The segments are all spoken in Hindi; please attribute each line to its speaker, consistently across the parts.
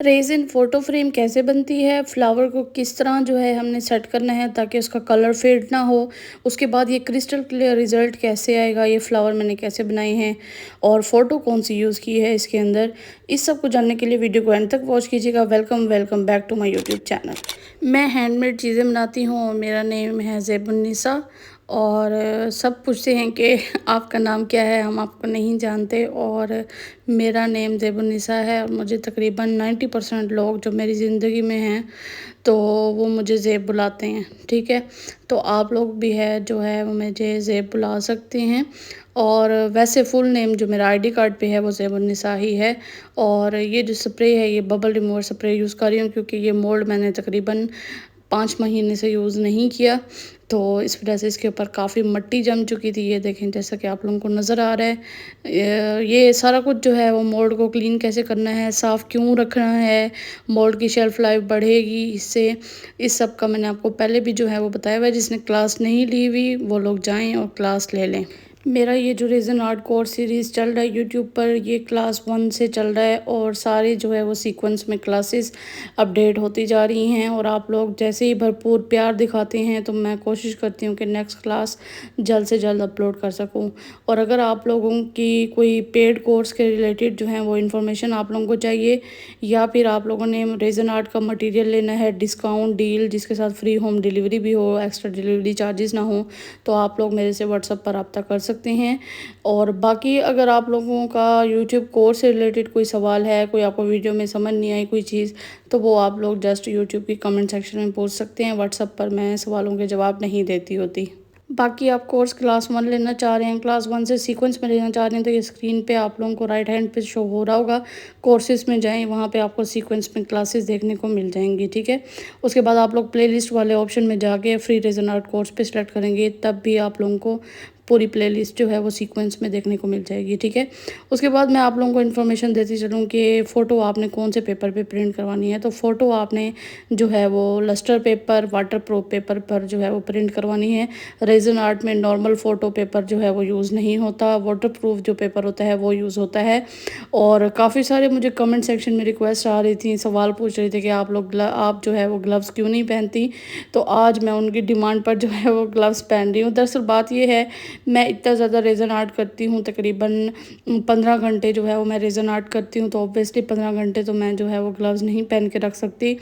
Speaker 1: रेज़िन फ़ोटो फ्रेम कैसे बनती है, फ्लावर को किस तरह जो है हमने सेट करना है ताकि उसका कलर फेड ना हो, उसके बाद ये क्रिस्टल क्लियर रिज़ल्ट कैसे आएगा, ये फ्लावर मैंने कैसे बनाए हैं और फ़ोटो कौन-सी यूज़ की है इसके अंदर, इस सब को जानने के लिए वीडियो को एंड तक वॉच कीजिएगा। Welcome back to my YouTube channel. मैं हैंडमेड चीज़ें बनाती हूँ और मेरा नेम है ज़ेबुन्निसा। और सब पूछते हैं कि आपका नाम क्या है, हम आपको नहीं जानते। और मेरा नेम ज़ेबुन्निसा है और मुझे तकरीबन 90% लोग जो मेरी ज़िंदगी में हैं तो वो मुझे ज़ेब बुलाते हैं, ठीक है। तो आप लोग भी है जो है वो मुझे ज़ेब बुला सकते हैं। और वैसे फुल नेम जो मेरा आईडी कार्ड पे है वो ज़ेबुन्निसा ही है। और ये जो स्प्रे है ये बबल रिमूवर स्प्रे यूज़ कर रही हूँ क्योंकि ये मोल्ड मैंने तकरीबन 5 महीने से यूज़ नहीं किया, तो इस वजह से इसके ऊपर काफ़ी मिट्टी जम चुकी थी। ये देखें जैसा कि आप लोगों को नज़र आ रहा है। ये सारा कुछ जो है वो मोल्ड को क्लीन कैसे करना है, साफ़ क्यों रखना है, मोल्ड की शेल्फ़ लाइफ बढ़ेगी इससे, इस सब का मैंने आपको पहले भी जो है वो बताया हुआ है। जिसने क्लास नहीं ली हुई वो लोग जाएँ और क्लास ले लें। मेरा ये जो रेज़न आर्ट कोर्स सीरीज़ चल रहा है यूट्यूब पर, ये क्लास 1 से चल रहा है और सारे जो है वो सीक्वेंस में क्लासेस अपडेट होती जा रही हैं। और आप लोग जैसे ही भरपूर प्यार दिखाते हैं तो मैं कोशिश करती हूँ कि नेक्स्ट क्लास जल्द से जल्द अपलोड कर सकूँ। और अगर आप लोगों की कोई पेड कोर्स के रिलेटेड जो है वो इन्फॉर्मेशन आप लोगों को चाहिए, या फिर आप लोगों ने रेज़न आर्ट का मटेरियल लेना है, डिस्काउंट डील जिसके साथ फ्री होम डिलीवरी भी हो, एक्स्ट्रा डिलीवरी चार्जेस ना हो, तो आप लोग मेरे से व्हाट्सएप पर रब्ता कर सकते हैं। और बाकी अगर आप लोगों का यूट्यूब कोर्स से रिलेटेड कोई सवाल है, कोई आपको वीडियो में समझ नहीं आई कोई चीज़, तो वो आप लोग जस्ट यूट्यूब की कमेंट सेक्शन में पूछ सकते हैं। व्हाट्सएप पर मैं सवालों के जवाब नहीं देती होती। बाकी आप कोर्स क्लास 1 लेना चाह रहे हैं, क्लास 1 से सीक्वेंस में लेना चाह रहे हैं, तो ये स्क्रीन पे आप लोगों को राइट हैंड पे शो हो रहा होगा। कोर्सेज़ में जाएँ, वहाँ पे आपको सीक्वेंस में क्लासेस देखने को मिल जाएँगी, ठीक है। उसके बाद आप लोग प्लेलिस्ट वाले ऑप्शन में जाके फ्री रेज़न आर्ट कोर्स पे सेलेक्ट करेंगे, तब भी आप लोगों को पूरी प्लेलिस्ट जो है वो सीक्वेंस में देखने को मिल जाएगी, ठीक है। उसके बाद मैं आप लोगों को इन्फॉर्मेशन देती चलूँ कि फ़ोटो आपने कौन से पेपर पे प्रिंट करवानी है। तो फ़ोटो आपने जो है वो लस्टर पेपर, वाटरप्रूफ पेपर पर जो है वो प्रिंट करवानी है। रेज़न आर्ट में नॉर्मल फ़ोटो पेपर जो है वो यूज़ नहीं होता, वाटरप्रूफ जो पेपर होता है वो यूज़ होता है। और काफ़ी सारे मुझे कमेंट सेक्शन में रिक्वेस्ट आ रही थी, सवाल पूछ रहे थे कि आप जो है वो ग्लव्स क्यों नहीं पहनती। तो आज मैं उनकी डिमांड पर जो है वो ग्लव्स पहन रही हूँ। दरअसल बात ये है, मैं इतना ज़्यादा रेज़न आर्ट करती हूँ, तकरीबन 15 घंटे जो है वो मैं रेज़न आर्ट करती हूँ, तो ऑब्वियसली 15 घंटे तो मैं जो है वो ग्लव्स नहीं पहन के रख सकती।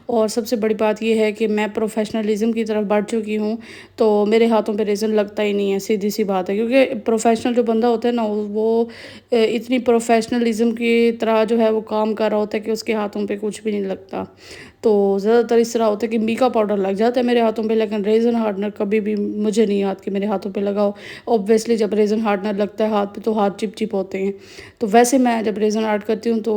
Speaker 1: और सबसे बड़ी बात ये है कि मैं प्रोफेशनलिज्म की तरफ बढ़ चुकी हूँ, तो मेरे हाथों पे रेज़न लगता ही नहीं है, सीधी-सी बात है। क्योंकि प्रोफेशनल जो बंदा होता है ना, वो इतनी प्रोफेशनलिज्म की तरह जो है वो काम कर रहा होता है कि उसके हाथों पे कुछ भी नहीं लगता। तो ज़्यादातर इस तरह होता है कि मीका पाउडर लग जाता है मेरे हाथों पे, लेकिन रेज़न हार्डनर कभी भी मुझे नहीं याद कि मेरे हाथों पे लगा हो। ऑब्वियसली जब रेज़न हार्डनर लगता है हाथ पे तो हाथ चिप-चिप होते हैं। तो वैसे मैं जब रेज़न आर्ट करती हूँ तो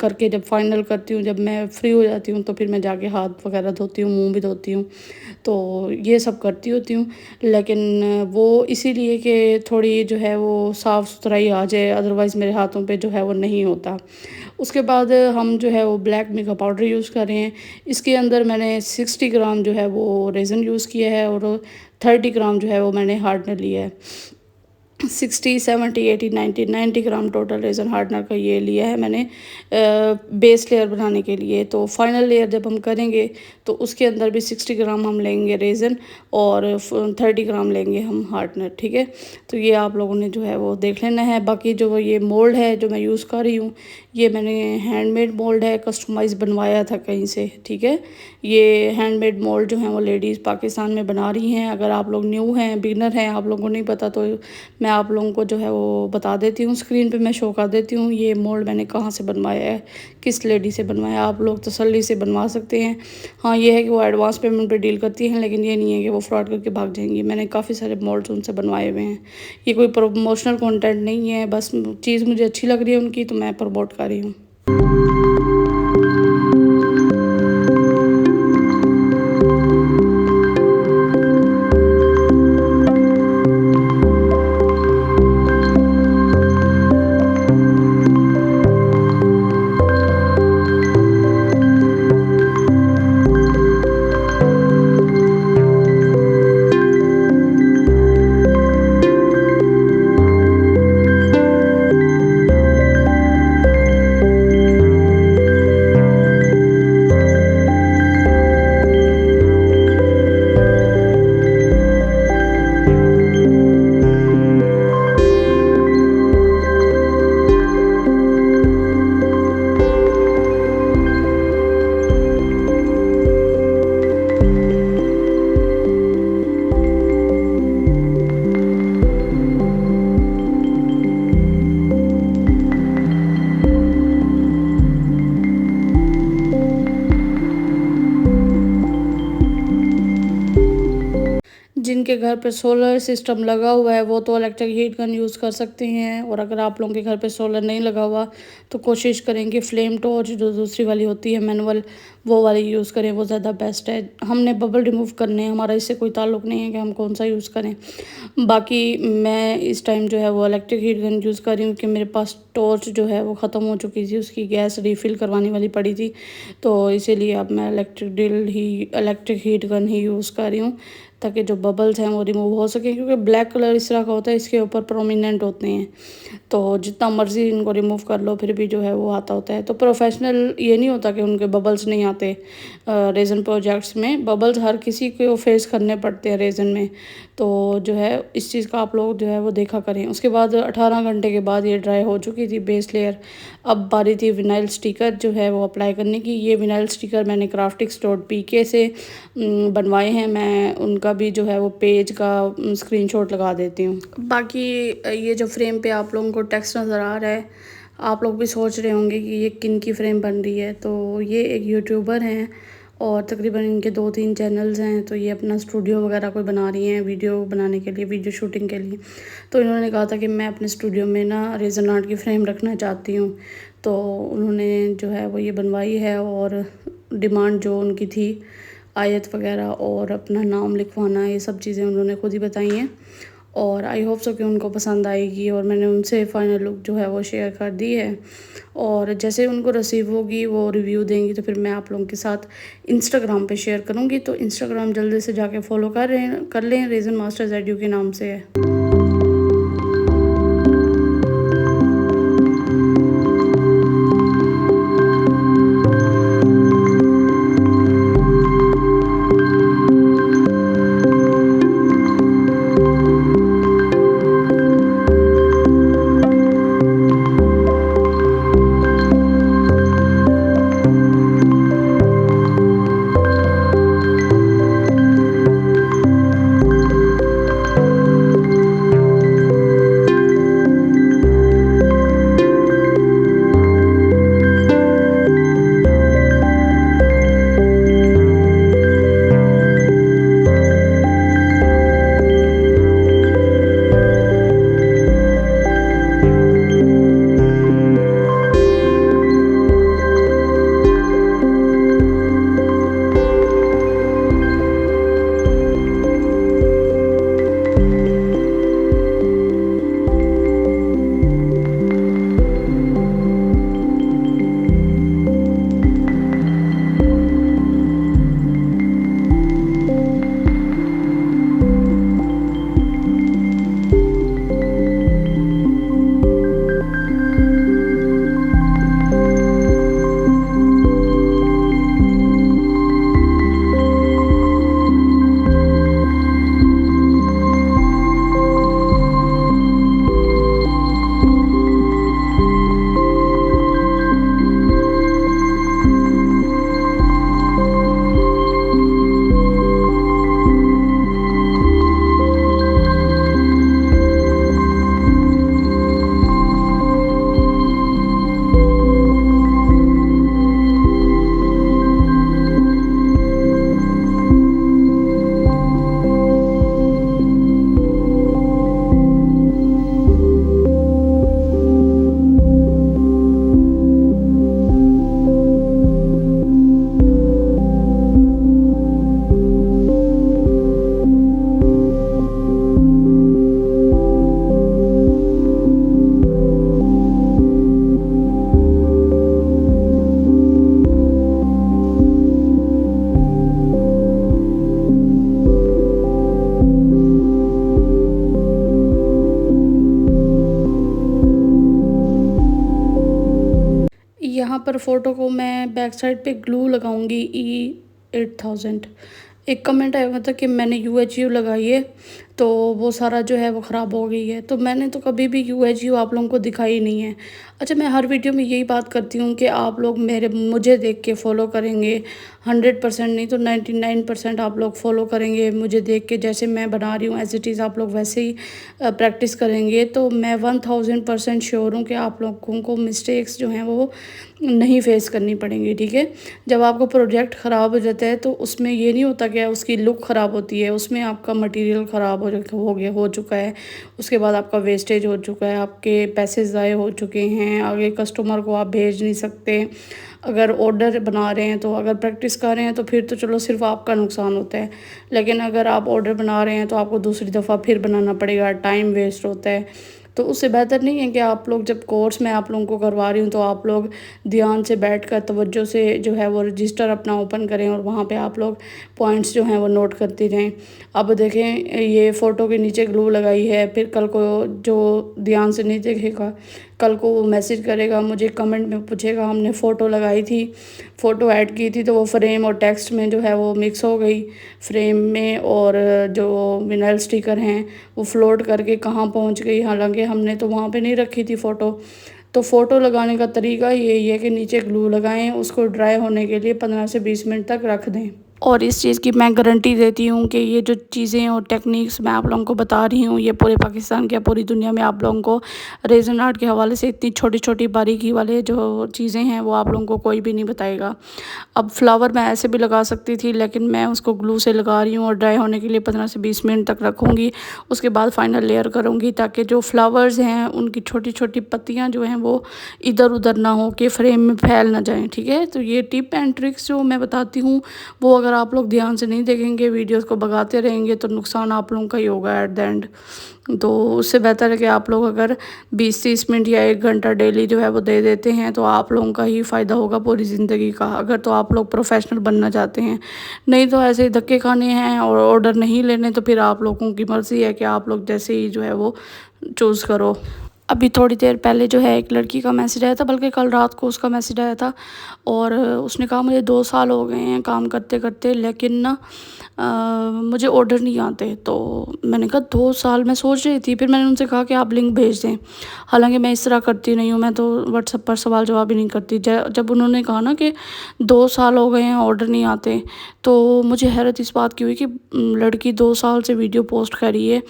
Speaker 1: करके जब फाइनल करती हूँ, जब मैं फ्री हो जाती हूँ, तो फिर मैं जाके हाथ वगैरह धोती हूँ, मुँह भी धोती हूँ। तो ये सब करती होती हूँ। लेकिन वो इसीलिए कि थोड़ी जो है वो साफ़-सुथराई आ जाए, अदरवाइज़ मेरे हाथों पे जो है वो नहीं होता। उसके बाद हम जो है वो ब्लैक मेकअप पाउडर यूज़ कर रहे हैं। इसके अंदर मैंने 60 ग्राम जो है वो रेज़न यूज़ किया है और 30 ग्राम जो है वो मैंने हार्डनर लिया है। 60, 70, 80, 90, 90 ग्राम टोटल रेज़न हार्डनर का ये लिया है मैंने बेस लेयर बनाने के लिए। तो फाइनल लेयर जब हम करेंगे तो उसके अंदर भी 60 ग्राम हम लेंगे रेज़न और 30 ग्राम लेंगे हम हार्डनर, ठीक है। तो ये आप लोगों ने जो है वो देख लेना है। बाकी जो ये मोल्ड है जो मैं यूज़ कर रही हूँ, ये मैंने हैंडमेड मोल्ड है, कस्टमाइज़ बनवाया था कहीं से, ठीक है। ये हैंडमेड मोल्ड जो हैं वो लेडीज़ पाकिस्तान में बना रही हैं। अगर आप लोग न्यू हैं, बिगिनर हैं, आप लोगों को नहीं पता, तो मैं आप लोगों को जो है वो बता देती हूँ, स्क्रीन पे मैं शो कर देती हूँ ये मोल्ड मैंने कहाँ से बनवाया है, किस लेडी से बनवाया है। आप लोग तसल्ली से बनवा सकते हैं। हाँ, ये है कि वो एडवांस पेमेंट पे डील करती हैं, लेकिन ये नहीं है कि वो फ्रॉड करके भाग जाएंगी। मैंने काफ़ी सारे मोल्ड्स उनसे बनवाए हुए हैं। ये कोई प्रमोशनल कंटेंट नहीं है, बस चीज़ मुझे अच्छी लग रही है उनकी तो मैं प्रमोट कर रही हूँ। जिनके घर पे सोलर सिस्टम लगा हुआ है वो तो इलेक्ट्रिक हीट गन यूज़ कर सकते हैं, और अगर आप लोगों के घर पे सोलर नहीं लगा हुआ तो कोशिश करेंगे फ्लेम टॉर्च जो दूसरी वाली होती है मैनुअल, वो वाली यूज़ करें, वो ज़्यादा बेस्ट है। हमने बबल रिमूव करने हैं, हमारा इससे कोई ताल्लुक़ नहीं है कि हम कौन सा यूज़ करें। बाकी मैं इस टाइम जो है वो इलेक्ट्रिक हीट गन यूज़ कर रही हूँ कि मेरे पास टॉर्च जो है वो ख़त्म हो चुकी थी, उसकी गैस रिफ़िल करवाने वाली पड़ी थी, तो इसीलिए अब मैं इलेक्ट्रिक हीट गन ही यूज़ कर रही हूँ ताकि जो बबल्स हैं वो रिमूव हो सके, क्योंकि ब्लैक कलर इस तरह का होता है, इसके ऊपर प्रोमिनेंट होते हैं, तो जितना मर्ज़ी इनको रिमूव कर लो फिर भी जो है वो आता होता है। तो प्रोफेशनल ये नहीं होता कि उनके बबल्स नहीं आते। रेज़न प्रोजेक्ट्स में बबल्स हर किसी को फेस करने पड़ते हैं रेज़न में, तो जो है इस चीज़ का आप लोग जो है वो देखा करें। उसके बाद 18 घंटे के बाद ये ड्राई हो चुकी थी बेस लेयर। अब बारी थी विनाइल स्टिकर जो है वो अप्लाई करने की। ये विनाइल स्टिकर मैंने craftix.pk से बनवाए हैं, मैं उनका भी जो है वो पेज का स्क्रीनशॉट लगा देती हूँ। बाकी ये जो फ्रेम पे आप लोगों को टेक्स्ट नज़र आ रहा है, आप लोग भी सोच रहे होंगे कि ये किन की फ्रेम बन रही है, तो ये एक यूट्यूबर हैं और तकरीबन इनके 2-3 चैनल्स हैं, तो ये अपना स्टूडियो वगैरह कोई बना रही हैं वीडियो बनाने के लिए, वीडियो शूटिंग के लिए। तो इन्होंने कहा था कि मैं अपने स्टूडियो में ना रेज़न आर्ट की फ़्रेम रखना चाहती हूँ, तो उन्होंने जो है वो ये बनवाई है, और डिमांड जो उनकी थी आयत वगैरह और अपना नाम लिखवाना, ये सब चीज़ें उन्होंने खुद ही बताई हैं, और आई होप सो कि उनको पसंद आएगी। और मैंने उनसे फ़ाइनल लुक जो है वो शेयर कर दी है, और जैसे उनको रिसीव होगी वो रिव्यू देंगी तो फिर मैं आप लोगों के साथ इंस्टाग्राम पे शेयर करूँगी। तो इंस्टाग्राम जल्दी से जाके फॉलो कर लें, रेज़न मास्टर्स एडू के नाम से है। यहाँ पर फ़ोटो को मैं बैक साइड पे ग्लू लगाऊंगी E8000। एक कमेंट आया हुआ था कि मैंने UHU लगाई है, तो वो सारा जो है वो ख़राब हो गई है। तो मैंने तो कभी भी यूएचयू आप लोगों को दिखाई नहीं है। अच्छा, मैं हर वीडियो में यही बात करती हूँ कि आप लोग मुझे देख के फ़ॉलो करेंगे, 100% नहीं तो 99% आप लोग फ़ॉलो करेंगे मुझे देख के। जैसे मैं बना रही हूँ एज़ इट इज़ आप लोग वैसे ही प्रैक्टिस करेंगे, तो मैं 1000% श्योर हूँ कि आप लोगों को मिस्टेक्स जो हैं वो नहीं फेस करनी पड़ेंगी, ठीक है। जब आपको प्रोजेक्ट ख़राब हो जाता है तो उसमें ये नहीं होता कि उसकी लुक ख़राब होती है, उसमें आपका मटेरियल ख़राब हो चुका है, उसके बाद आपका वेस्टेज हो चुका है, आपके पैसे ज़ाय हो चुके हैं, आगे कस्टमर को आप भेज नहीं सकते। अगर ऑर्डर बना रहे हैं तो अगर प्रैक्टिस कर रहे हैं तो फिर तो चलो सिर्फ आपका नुकसान होता है, लेकिन अगर आप ऑर्डर बना रहे हैं तो आपको दूसरी दफ़ा फिर बनाना पड़ेगा, टाइम वेस्ट होता है। तो उससे बेहतर नहीं है कि आप लोग जब कोर्स मैं आप लोगों को करवा रही हूँ तो आप लोग ध्यान से बैठकर तवज्जो से जो है वो रजिस्टर अपना ओपन करें और वहाँ पे आप लोग पॉइंट्स जो हैं वो नोट करते रहें। अब देखें, ये फ़ोटो के नीचे ग्लू लगाई है, फिर कल को जो ध्यान से नहीं देखेगा, कल को वो मैसेज करेगा, मुझे कमेंट में पूछेगा हमने फ़ोटो लगाई थी, फ़ोटो ऐड की थी तो वो फ्रेम और टेक्स्ट में जो है वो मिक्स हो गई, फ्रेम में और जो विनाइल स्टिकर हैं वो फ्लोट करके कहाँ पहुंच गई, हालांकि हमने तो वहाँ पे नहीं रखी थी फ़ोटो। तो फ़ोटो लगाने का तरीका यही है कि नीचे ग्लू लगाएं, उसको ड्राई होने के लिए 15 से 20 मिनट तक रख दें। और इस चीज़ की मैं गारंटी देती हूँ कि ये जो चीज़ें और टेक्निक्स मैं आप लोगों को बता रही हूँ, ये पूरे पाकिस्तान क्या पूरी दुनिया में आप लोगों को रेज़न आर्ट के हवाले से इतनी छोटी छोटी बारीकी वाले जो चीज़ें हैं वो आप लोगों को कोई भी नहीं बताएगा। अब फ्लावर मैं ऐसे भी लगा सकती थी, लेकिन मैं उसको ग्लू से लगा रही हूँ और ड्राई होने के लिए 15 से 20 मिनट तक रखूँगी। उसके बाद फाइनल लेयर करूँगी ताकि जो फ्लावर्स हैं उनकी छोटी छोटी पत्तियाँ जो हैं वो इधर उधर ना हो के फ्रेम में फैल ना जाएं, ठीक है। तो ये टिप एंड ट्रिक्स जो मैं बताती हूँ वो अगर आप लोग ध्यान से नहीं देखेंगे, वीडियोस को भगाते रहेंगे, तो नुकसान आप लोगों का ही होगा एट द एंड। तो उससे बेहतर है कि आप लोग अगर 20-30 मिनट या 1 घंटा डेली जो है वो दे देते हैं तो आप लोगों का ही फ़ायदा होगा पूरी ज़िंदगी का, अगर तो आप लोग प्रोफेशनल बनना चाहते हैं। नहीं तो ऐसे ही धक्के खाने हैं और ऑर्डर नहीं लेने, तो फिर आप लोगों की मर्ज़ी है कि आप लोग जैसे ही जो है वो चूज़ करो। अभी थोड़ी देर पहले जो है एक लड़की का मैसेज आया था, बल्कि कल रात को उसका मैसेज आया था, और उसने कहा मुझे 2 साल हो गए हैं काम करते करते, लेकिन ना मुझे ऑर्डर नहीं आते। तो मैंने कहा 2 साल, मैं सोच रही थी, फिर मैंने उनसे कहा कि आप लिंक भेज दें। हालांकि मैं इस तरह करती नहीं हूँ, मैं तो व्हाट्सएप पर सवाल जवाब ही नहीं करती। जब उन्होंने कहा ना कि 2 साल हो गए हैं ऑर्डर नहीं आते, तो मुझे हैरत इस बात की हुई कि लड़की 2 साल से वीडियो पोस्ट कर रही है,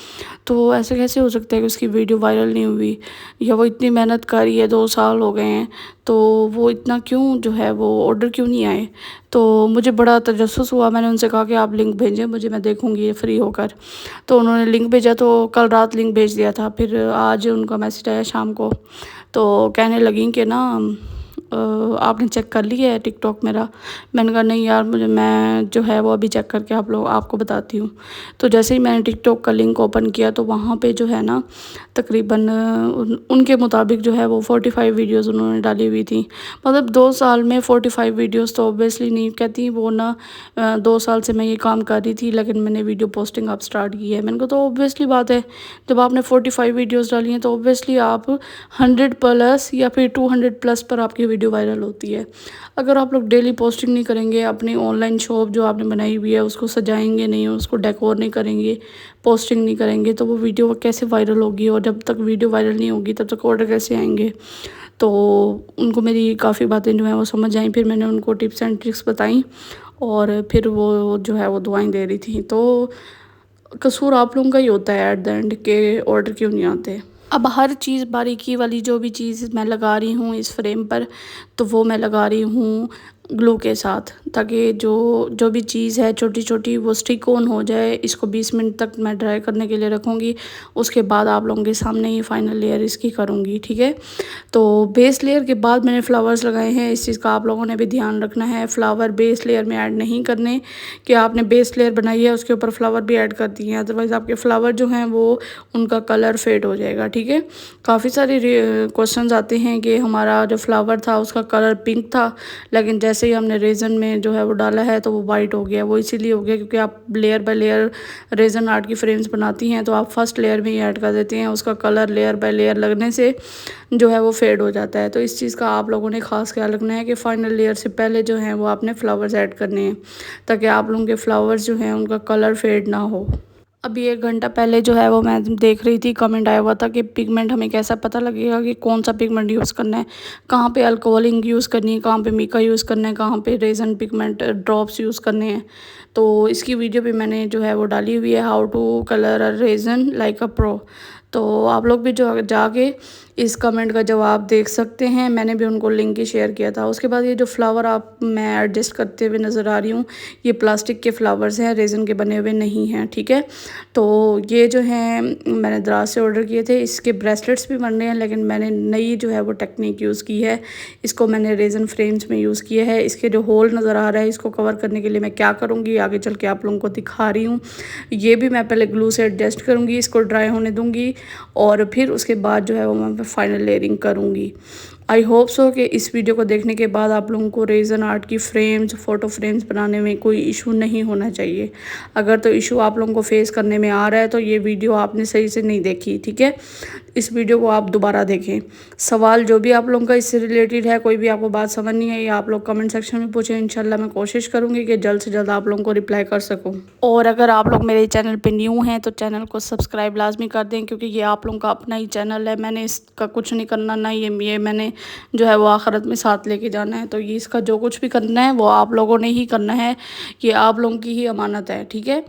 Speaker 1: तो ऐसे कैसे हो सकता है कि उसकी वीडियो वायरल नहीं हुई, या वो इतनी मेहनत कर रही है, 2 साल हो गए हैं, तो वो इतना क्यों जो है वो ऑर्डर क्यों नहीं आए। तो मुझे बड़ा तजस्सुस हुआ, मैंने उनसे कहा कि आप लिंक भेजें मुझे, मैं देखूंगी ये फ्री होकर। तो उन्होंने लिंक भेजा, तो कल रात लिंक भेज दिया था, फिर आज उनका मैसेज आया शाम को, तो कहने लगी कि ना आपने चेक कर लिया है टिकटॉक मेरा। मैंने कहा नहीं यार, मैं जो है वो अभी चेक करके आपको बताती हूँ। तो जैसे ही मैंने टिकटॉक का लिंक ओपन किया तो वहाँ पे जो है ना तकरीबन उनके मुताबिक जो है वो 45 वीडियोस उन्होंने डाली हुई थी। मतलब 2 साल में 45 वीडियोस तो ऑब्वियसली नहीं कहती वो ना। 2 साल से मैं ये काम कर रही थी, लेकिन मैंने वीडियो पोस्टिंग अब स्टार्ट की है। मैंने कहा तो ऑब्वियसली बात है, जब आपने 45 वीडियोस डाली हैं तो ऑब्वियसली आप 100+ या फिर 200+ पर आपकी वीडियो वायरल होती है। अगर आप लोग डेली पोस्टिंग नहीं करेंगे, अपनी ऑनलाइन शॉप जो आपने बनाई हुई है उसको सजाएंगे नहीं, उसको डेकोर नहीं करेंगे, पोस्टिंग नहीं करेंगे, तो वो वीडियो कैसे वायरल होगी, और जब तक वीडियो वायरल नहीं होगी तब तक ऑर्डर कैसे आएंगे। तो उनको मेरी काफ़ी बातें जो हैं वो समझ आई, फिर मैंने उनको टिप्स एंड ट्रिक्स बताई, और फिर वो जो है वो दुआएं दे रही थी। तो कसूर आप लोगों का ही होता है एट द एंड के ऑर्डर क्यों नहीं आते। अब हर चीज़ बारीकी वाली जो भी चीज़ मैं लगा रही हूँ इस फ्रेम पर, तो वो मैं लगा रही हूँ ग्लू के साथ, ताकि जो भी चीज़ है छोटी छोटी वो स्टिक ऑन हो जाए। इसको 20 मिनट तक मैं ड्राई करने के लिए रखूँगी, उसके बाद आप लोगों के सामने ही फाइनल लेयर इसकी करूँगी, ठीक है। तो बेस लेयर के बाद मैंने फ्लावर्स लगाए हैं, इस चीज़ का आप लोगों ने भी ध्यान रखना है। फ्लावर बेस लेयर में ऐड नहीं करने कि आपने बेस लेयर बनाई है उसके ऊपर फ्लावर भी ऐड कर दिए हैं, अदरवाइज़ आपके फ्लावर जो हैं वो उनका कलर फेड हो जाएगा, ठीक है। काफ़ी सारे क्वेश्चंस आते हैं कि हमारा जो फ्लावर था उसका कलर पिंक था, लेकिन जैसे ही हमने रेज़न में जो है वो डाला है तो वो वाइट हो गया। वो इसीलिए हो गया क्योंकि आप लेयर बाय लेयर रेज़न आर्ट की फ्रेम्स बनाती हैं, तो आप फर्स्ट लेयर में ही ऐड कर देती हैं, उसका कलर लेयर बाय लेयर लगने से जो है वो फेड हो जाता है। तो इस चीज़ का आप लोगों ने ख़ास ख्याल रखना है कि फाइनल लेयर से पहले जो है वो आपने फ्लावर्स ऐड करने हैं, ताकि आप लोगों के फ्लावर्स जो हैं उनका कलर फेड ना हो। अभी 1 घंटा पहले जो है वो मैं देख रही थी, कमेंट आया हुआ था कि पिगमेंट हमें कैसा पता लगेगा कि कौन सा पिगमेंट यूज़ करना है, कहाँ पे अल्कोहल इंक यूज़ करनी है, कहाँ पे मिका यूज़ करना है, कहाँ पे रेज़न पिगमेंट ड्रॉप्स यूज़ करने हैं। तो इसकी वीडियो भी मैंने जो है वो डाली हुई है, how to colour a resin like a pro. तो आप लोग भी जो जाके इस कमेंट का जवाब देख सकते हैं, मैंने भी उनको लिंक ही शेयर किया था। उसके बाद ये जो फ्लावर आप मैं एडजस्ट करते हुए नज़र आ रही हूँ, ये प्लास्टिक के फ्लावर्स हैं, रेज़न के बने हुए नहीं हैं, ठीक है। तो ये जो हैं मैंने दराज से ऑर्डर किए थे, इसके ब्रेसलेट्स भी बनने हैं, लेकिन मैंने नई जो है वो टेक्निक यूज़ की है। इसको मैंने रेज़न फ्रेम्स में यूज़ किया है। इसके जो होल नज़र आ रहा है, इसको कवर करने के लिए मैं क्या करूँगी आगे चल के आप लोगों को दिखा रही हूँ। ये भी मैं पहले ग्लू से एडजस्ट करूँगी, इसको ड्राई होने दूँगी और फिर उसके बाद जो है वो मैं फाइनल लेयरिंग करूँगी। आई होप सो कि इस वीडियो को देखने के बाद आप लोगों को रेज़न आर्ट की फ्रेम्स, फ़ोटो फ्रेम्स बनाने में कोई इशू नहीं होना चाहिए। अगर तो इशू आप लोगों को फेस करने में आ रहा है तो ये वीडियो आपने सही से नहीं देखी, ठीक है। इस वीडियो को आप दोबारा देखें। सवाल जो भी आप लोगों का इससे रिलेटेड है, कोई भी आपको बात समझ नहीं आई, आप लोग कमेंट सेक्शन में पूछें। इंशाल्लाह मैं कोशिश करूँगी कि जल्द से जल्द आप लोगों को रिप्लाई कर सकूँ। और अगर आप लोग मेरे चैनल पे न्यू हैं तो चैनल को सब्सक्राइब लाजमी कर दें, क्योंकि ये आप लोगों का अपना ही चैनल है। मैंने इसका कुछ नहीं करना, ना ये मैंने जो है वो आखिरत में साथ लेके जाना है। तो ये इसका जो कुछ भी करना है वो आप लोगों ने ही करना है, ये आप लोगों की ही अमानत है, ठीक है।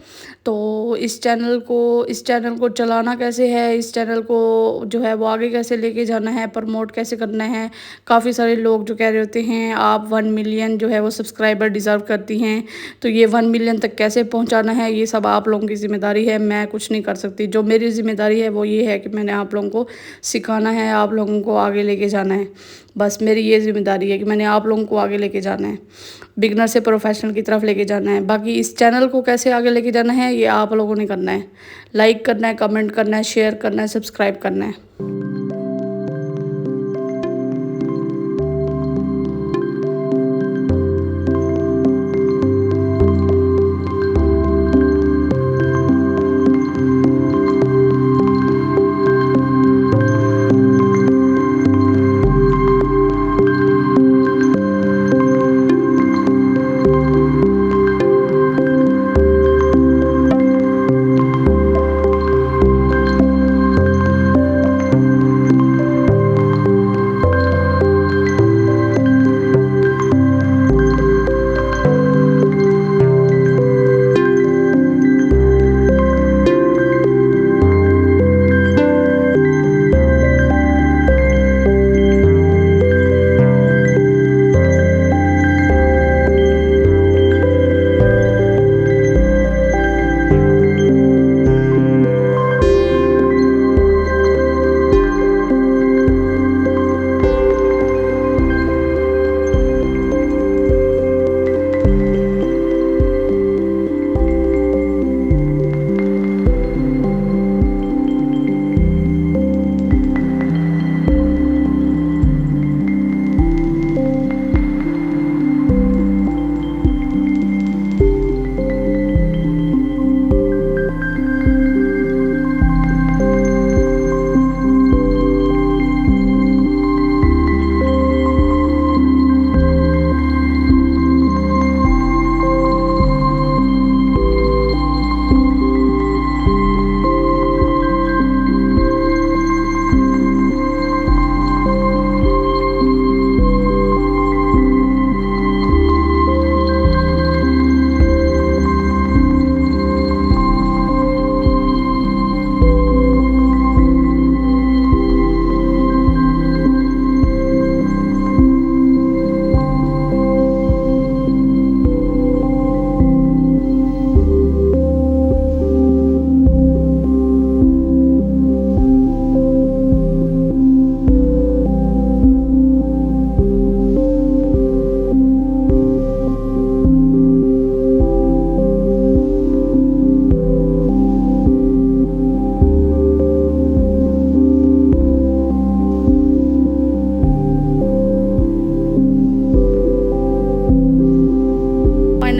Speaker 1: तो इस चैनल को चलाना कैसे है, इस चैनल को जो है वो आगे कैसे लेके जाना है, प्रमोट कैसे करना है। काफ़ी सारे लोग जो कह रहे होते हैं आप 1 मिलियन जो है वो सब्सक्राइबर डिज़र्व करती हैं, तो ये 1 मिलियन तक कैसे पहुंचाना है, ये सब आप लोगों की ज़िम्मेदारी है। मैं कुछ नहीं कर सकती। जो मेरी ज़िम्मेदारी है वो ये है कि मैंने आप लोगों को सिखाना है, आप लोगों को आगे लेके जाना है। बस मेरी ये ज़िम्मेदारी है कि मैंने आप लोगों को आगे लेके जाना है, बिगनर से प्रोफेशनल की तरफ लेके जाना है। बाकी इस चैनल को कैसे आगे लेके जाना है ये आप लोगों ने करना है। लाइक करना है, कमेंट करना है, शेयर करना है, सब्सक्राइब करना है।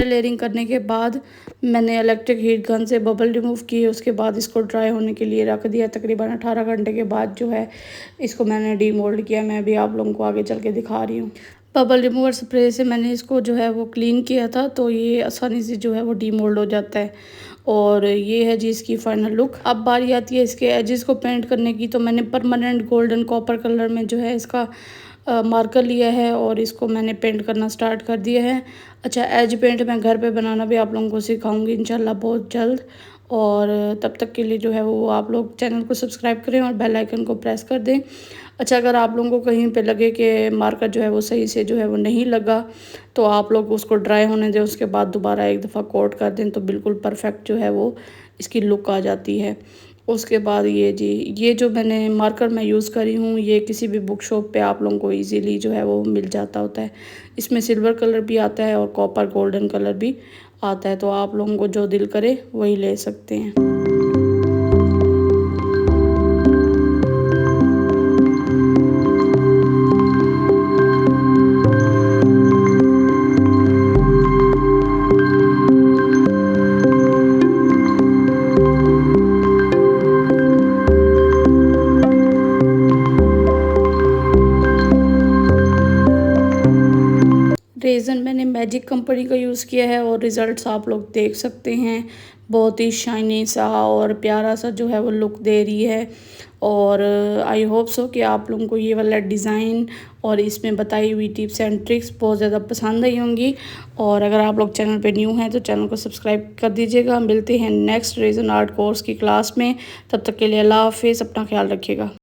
Speaker 1: लेयरिंग करने के बाद मैंने इलेक्ट्रिक हीट गन से बबल रिमूव किए। उसके बाद इसको ड्राई होने के लिए रख दिया। तकरीबन 18 घंटे के बाद जो है इसको मैंने डीमोल्ड किया। मैं भी आप लोगों को आगे चल के दिखा रही हूँ। बबल रिमूवर स्प्रे से मैंने इसको जो है वो क्लीन किया था, तो ये आसानी से जो है वो डीमोल्ड हो जाता है। और ये है जी इसकी फाइनल लुक। अब बारी आती है इसके एजेस को पेंट करने की, तो मैंने परमानेंट गोल्डन कॉपर कलर में जो है इसका मार्कर लिया है और इसको मैंने पेंट करना स्टार्ट कर दिया है। अच्छा, एज पेंट मैं घर पे बनाना भी आप लोगों को सिखाऊंगी इंशाल्लाह बहुत जल्द। और तब तक के लिए जो है वो आप लोग चैनल को सब्सक्राइब करें और बेल आइकन को प्रेस कर दें। अच्छा, अगर आप लोगों को कहीं पे लगे कि मार्कर जो है वो सही से जो है वो नहीं लगा, तो आप लोग उसको ड्राई होने दें, उसके बाद दोबारा एक दफ़ा कोट कर दें, तो बिल्कुल परफेक्ट जो है वो इसकी लुक आ जाती है। उसके बाद ये जी, ये जो मैंने मार्कर मैं यूज़ करी हूँ, ये किसी भी बुक शॉप पे आप लोगों को इजीली जो है वो मिल जाता होता है। इसमें सिल्वर कलर भी आता है और कॉपर गोल्डन कलर भी आता है, तो आप लोगों को जो दिल करे वही ले सकते हैं। रेज़न मैंने मैजिक कंपनी का यूज़ किया है और रिज़ल्ट्स आप लोग देख सकते हैं। बहुत ही शाइनी सा और प्यारा सा जो है वो लुक दे रही है। और आई होप सो कि आप लोगों को ये वाला डिज़ाइन और इसमें बताई हुई टिप्स एंड ट्रिक्स बहुत ज़्यादा पसंद आई होंगी। और अगर आप लोग चैनल पे न्यू हैं तो चैनल को सब्सक्राइब कर दीजिएगा। मिलते हैं नेक्स्ट रेज़न आर्ट कोर्स की क्लास में। तब तक के लिए अल्लाह हाफ़िज़, अपना ख्याल रखिएगा।